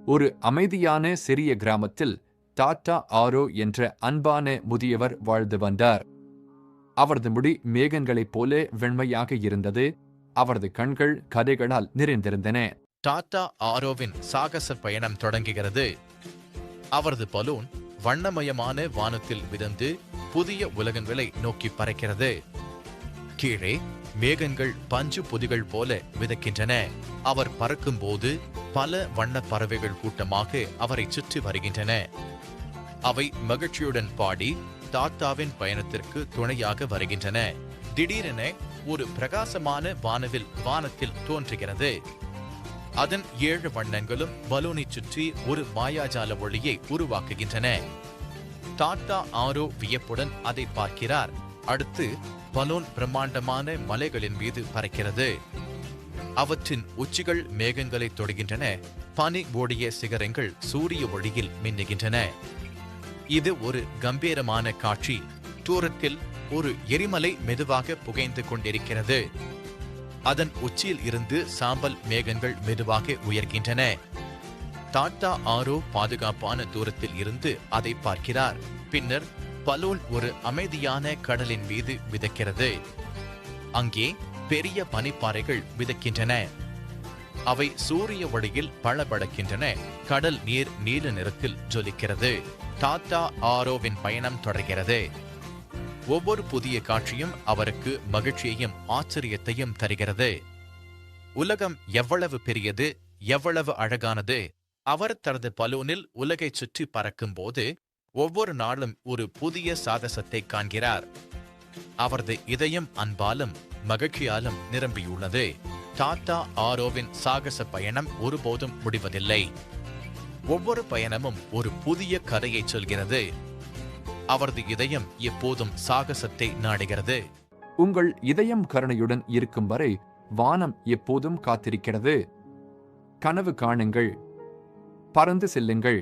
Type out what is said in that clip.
ஒரு அமைதியான சிறிய கிராமத்தில் டாட்டா ஆரோ என்ற அன்பான முதியவர் வாழ்ந்து வந்தார். அவரது முடி மேகங்களைப் போல வெண்மையாக இருந்தது. அவரது கண்கள் கதைகளால் நிறைந்திருந்தன. டாட்டா ஆரோவின் சாகச பயணம் தொடங்குகிறது. அவரது பலூன் வண்ணமயமான வானத்தில் மிதந்து புதிய உலகங்களை நோக்கி பறக்கிறது. கீழே மேகங்கள் பஞ்சு பொதிகள் போல மிதக்கின்றன. அவர் பறக்கும்போது பல வண்ணப் பறவைகள் கூட்டமாக அவரை சுற்றி வருகின்றன. அவை மகிழ்ச்சியுடன் பாடி டாட்டாவின் பயணத்திற்கு துணையாக வருகின்றன. திடீரென ஒரு பிரகாசமான வானவில் வானத்தில் தோன்றுகிறது. அதன் 7 வண்ணங்களும் பலூனை சுற்றி ஒரு மாயாஜால ஒளியை உருவாக்குகின்றன. டாட்டா ஆரோ வியப்புடன் அதை பார்க்கிறார். அடுத்து பலூன் பிரம்மாண்டமான மலைகளின் மீது பறக்கிறது. அவற்றின் உச்சிகள் மேகங்களை தொடுகின்றன. பனி ஓடிய சிகரங்கள் சூரிய ஒளியில் மின்னுகின்றன. இது ஒரு கம்பீரமான காட்சி. தூரத்தில் ஒரு எரிமலை மெதுவாக புகைந்து கொண்டிருக்கிறது. அதன் உச்சியில் இருந்து சாம்பல் மேகங்கள் மெதுவாக உயர்கின்றன. டாட்டா ஆரோ பாதுகாப்பான தூரத்தில் இருந்து அதை பார்க்கிறார். பின்னர் பலூன் ஒரு அமைதியான கடலின் மீது மிதக்கிறது. அங்கே பெரிய பனிப்பாறைகள் மிதக்கின்றன. அவை சூரிய ஒளியில் பளபளக்கின்றன. கடல் நீர் நீல நிறத்தில் ஜொலிக்கிறது. டாட்டா ஆரோவின் பயணம் தொடர்கிறது. ஒவ்வொரு புதிய காட்சியும் அவருக்கு மகிழ்ச்சியையும் ஆச்சரியத்தையும் தருகிறது. உலகம் எவ்வளவு பெரியது, எவ்வளவு அழகானது! அவர் தனது பலூனில் உலகை சுற்றி பறக்கும்போது ஒவ்வொரு நாளும் ஒரு புதிய சாகசத்தை காண்கிறார். அவரது இதயம் அன்பாலும் மகிழ்ச்சியாலும் நிரம்பியுள்ளது. டாட்டா ஆரோவின் சாகச பயணம் ஒருபோதும் முடிவதில்லை. ஒவ்வொரு பயணமும் ஒரு புதிய கதையை சொல்கிறது. அவரது இதயம் எப்போதும் சாகசத்தை நாடுகிறது. உங்கள் இதயம் கருணையுடன் இருக்கும் வரை வானம் எப்போதும் காத்திருக்கிறது. கனவு காணுங்கள், பறந்து செல்லுங்கள்.